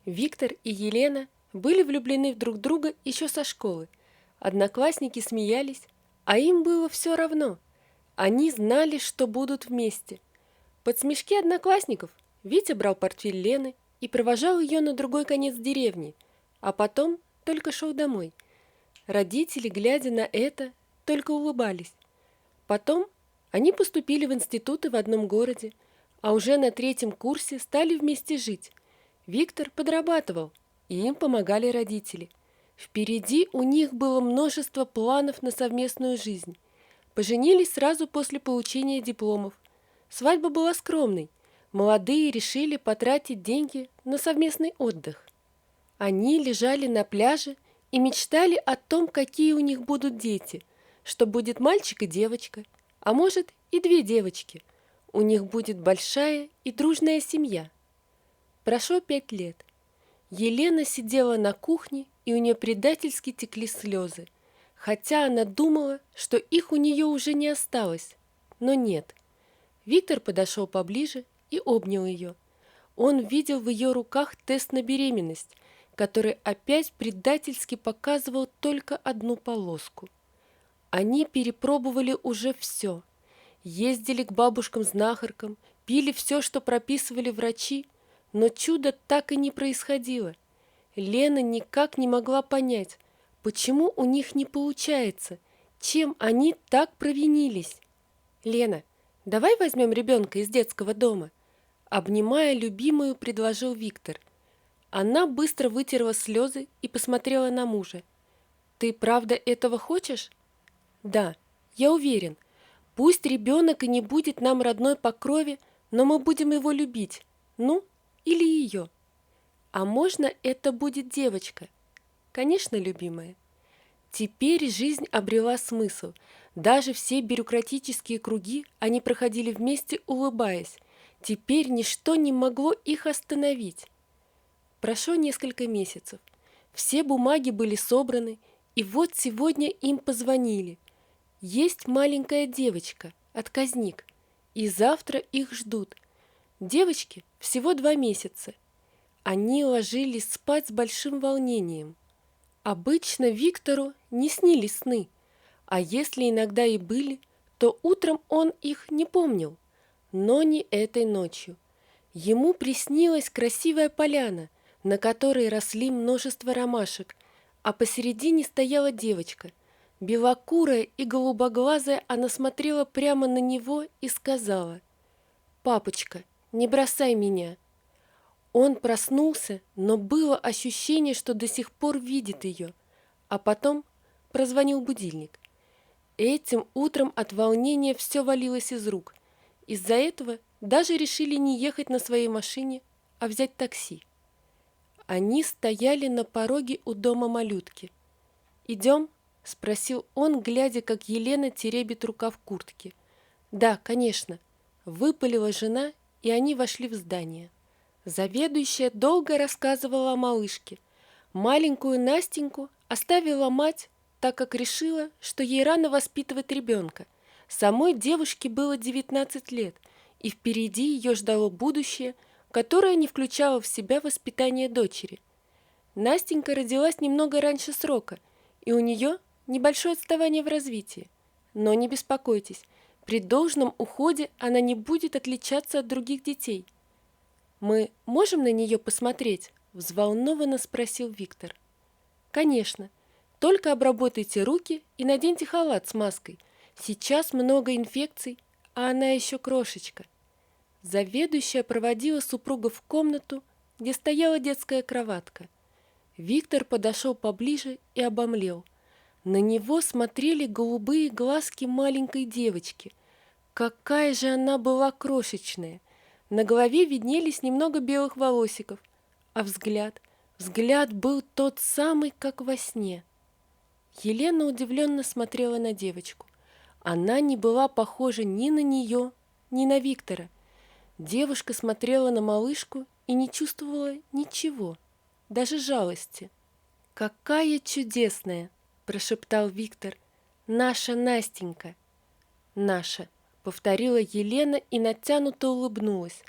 Виктор и Елена были влюблены в друг друга еще со школы. Одноклассники смеялись, а им было все равно. Они знали, что будут вместе. Под смешки одноклассников Витя брал портфель Лены и провожал ее на другой конец деревни, а потом только шел домой. Родители, глядя на это, только улыбались. Потом они поступили в институты в одном городе, а уже на третьем курсе стали вместе жить. Виктор подрабатывал, и им помогали родители. Впереди у них было множество планов на совместную жизнь. Поженились сразу после получения дипломов. Свадьба была скромной. Молодые решили потратить деньги на совместный отдых. Они лежали на пляже и мечтали о том, какие у них будут дети, что будет мальчик и девочка, а может и две девочки. У них будет большая и дружная семья. Прошло 5 лет. Елена сидела на кухне, и у нее предательски текли слезы, хотя она думала, что их у нее уже не осталось. Но нет. Виктор подошел поближе и обнял ее. Он видел в ее руках тест на беременность, который опять предательски показывал только одну полоску. Они перепробовали уже все. Ездили к бабушкам-знахаркам, пили все, что прописывали врачи, но чудо так и не происходило. Лена никак не могла понять, почему у них не получается, чем они так провинились. «Лена, давай возьмем ребенка из детского дома», обнимая любимую, предложил Виктор. Она быстро вытерла слезы и посмотрела на мужа. «Ты правда этого хочешь?» «Да, я уверен. Пусть ребенок и не будет нам родной по крови, но мы будем его любить. Ну, или ее. А можно это будет девочка?» «Конечно, любимая». Теперь жизнь обрела смысл. Даже все бюрократические круги они проходили вместе, улыбаясь. Теперь ничто не могло их остановить. Прошло несколько месяцев. Все бумаги были собраны, и вот сегодня им позвонили. Есть маленькая девочка, отказник, и завтра их ждут. Девочке всего 2 месяца. Они ложились спать с большим волнением. Обычно Виктору не снились сны, а если иногда и были, то утром он их не помнил. Но не этой ночью. Ему приснилась красивая поляна, на которой росли множество ромашек, а посередине стояла девочка. Белокурая и голубоглазая, она смотрела прямо на него и сказала: «Папочка, не бросай меня». Он проснулся, но было ощущение, что до сих пор видит ее. А потом прозвонил будильник. Этим утром от волнения все валилось из рук. Из-за этого даже решили не ехать на своей машине, а взять такси. Они стояли на пороге у дома малютки. «Идем?» – спросил он, глядя, как Елена теребит рукав куртки. «Да, конечно», – выпалила жена, и они вошли в здание. Заведующая долго рассказывала о малышке. Маленькую Настеньку оставила мать, так как решила, что ей рано воспитывать ребенка. Самой девушке было 19 лет, и впереди ее ждало будущее, которое не включало в себя воспитание дочери. Настенька родилась немного раньше срока, и у нее небольшое отставание в развитии. Но не беспокойтесь, при должном уходе она не будет отличаться от других детей. «Мы можем на нее посмотреть?» – взволнованно спросил Виктор. «Конечно. Только обработайте руки и наденьте халат с маской. Сейчас много инфекций, а она еще крошечка». Заведующая проводила супруга в комнату, где стояла детская кроватка. Виктор подошел поближе и обомлел. На него смотрели голубые глазки маленькой девочки. Какая же она была крошечная! На голове виднелись немного белых волосиков, а взгляд был тот самый, как во сне. Елена удивленно смотрела на девочку. Она не была похожа ни на нее, ни на Виктора. Девушка смотрела на малышку и не чувствовала ничего, даже жалости. «Какая чудесная!» – прошептал Виктор. «Наша Настенька!» «Наша!» – повторила Елена и натянуто улыбнулась.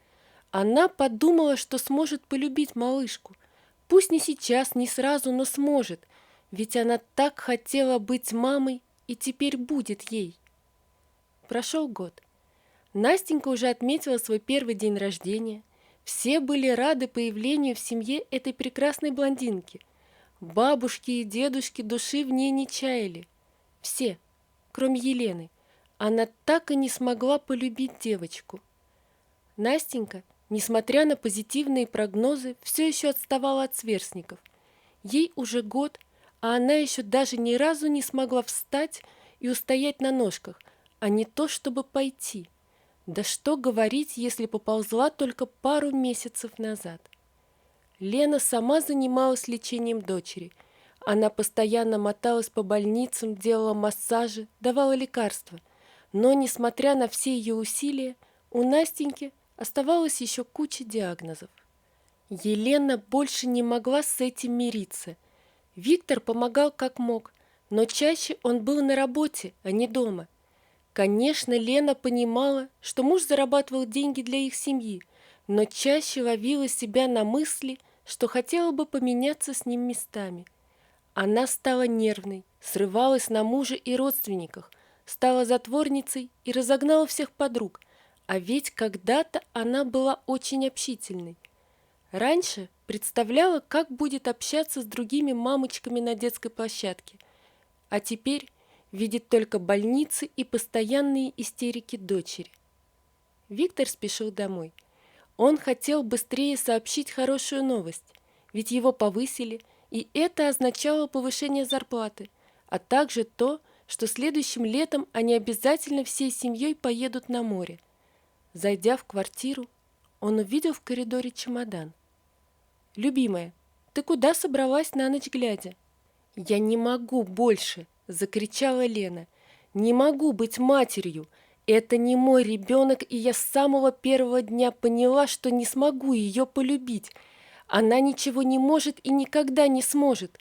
Она подумала, что сможет полюбить малышку. Пусть не сейчас, не сразу, но сможет, ведь она так хотела быть мамой и теперь будет ей. Прошел год. Настенька уже отметила свой первый день рождения. Все были рады появлению в семье этой прекрасной блондинки. Бабушки и дедушки души в ней не чаяли. Все, кроме Елены. Она так и не смогла полюбить девочку. Настенька, несмотря на позитивные прогнозы, все еще отставала от сверстников. Ей уже год, а она еще даже ни разу не смогла встать и устоять на ножках, а не то чтобы пойти. Да что говорить, если поползла только пару месяцев назад. Лена сама занималась лечением дочери. Она постоянно моталась по больницам, делала массажи, давала лекарства. Но, несмотря на все ее усилия, у Настеньки оставалось еще куча диагнозов. Елена больше не могла с этим мириться. Виктор помогал как мог, но чаще он был на работе, а не дома. Конечно, Лена понимала, что муж зарабатывал деньги для их семьи, но чаще ловила себя на мысли, что хотела бы поменяться с ним местами. Она стала нервной, срывалась на мужа и родственниках, стала затворницей и разогнала всех подруг, а ведь когда-то она была очень общительной. Раньше представляла, как будет общаться с другими мамочками на детской площадке, а теперь видит только больницы и постоянные истерики дочери. Виктор спешил домой. Он хотел быстрее сообщить хорошую новость, ведь его повысили, и это означало повышение зарплаты, а также то, что следующим летом они обязательно всей семьей поедут на море. Зайдя в квартиру, он увидел в коридоре чемодан. «Любимая, ты куда собралась на ночь глядя?» «Я не могу больше!» – закричала Лена. «Не могу быть матерью! Это не мой ребенок, и я с самого первого дня поняла, что не смогу ее полюбить. Она ничего не может и никогда не сможет!»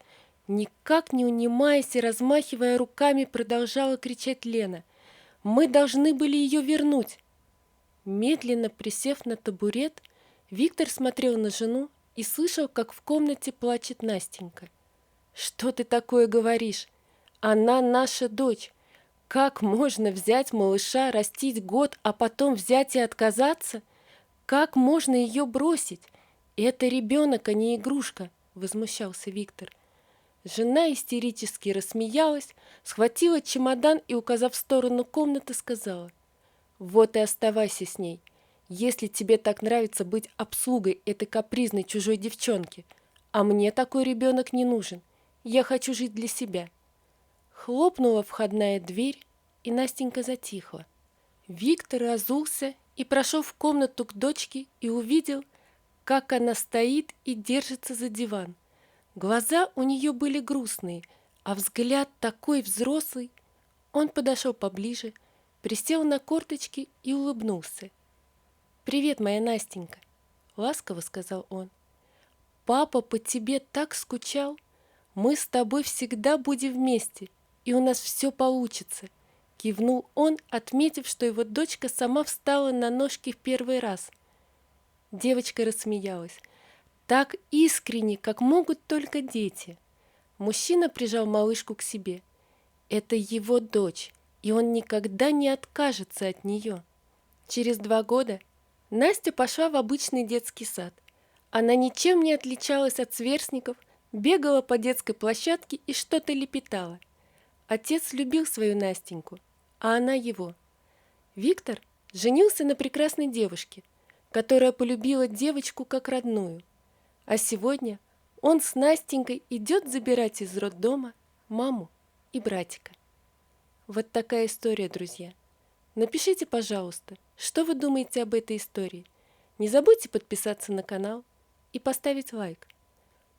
Никак не унимаясь и размахивая руками, продолжала кричать Лена. «Мы должны были ее вернуть!» Медленно присев на табурет, Виктор смотрел на жену и слышал, как в комнате плачет Настенька. «Что ты такое говоришь? Она наша дочь. Как можно взять малыша, растить год, а потом взять и отказаться? Как можно ее бросить? Это ребенок, а не игрушка», — возмущался Виктор. Жена истерически рассмеялась, схватила чемодан и, указав в сторону комнаты, сказала: «Вот и оставайся с ней. Если тебе так нравится быть обслугой этой капризной чужой девчонки, а мне такой ребенок не нужен. Я хочу жить для себя». Хлопнула входная дверь, и Настенька затихла. Виктор разулся и прошел в комнату к дочке и увидел, как она стоит и держится за диван. Глаза у нее были грустные, а взгляд такой взрослый. Он подошел поближе, присел на корточки и улыбнулся. «Привет, моя Настенька», — ласково сказал он. «Папа по тебе так скучал. Мы с тобой всегда будем вместе, и у нас все получится», — кивнул он, отметив, что его дочка сама встала на ножки в первый раз. Девочка рассмеялась. Так искренне, как могут только дети. Мужчина прижал малышку к себе. Это его дочь, и он никогда не откажется от нее. Через 2 года Настя пошла в обычный детский сад. Она ничем не отличалась от сверстников, бегала по детской площадке и что-то лепетала. Отец любил свою Настеньку, а она его. Виктор женился на прекрасной девушке, которая полюбила девочку как родную. А сегодня он с Настенькой идет забирать из роддома маму и братика. Вот такая история, друзья. Напишите, пожалуйста, что вы думаете об этой истории. Не забудьте подписаться на канал и поставить лайк.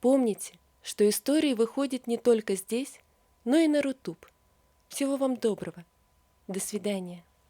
Помните, что истории выходят не только здесь, но и на Рутуб. Всего вам доброго. До свидания.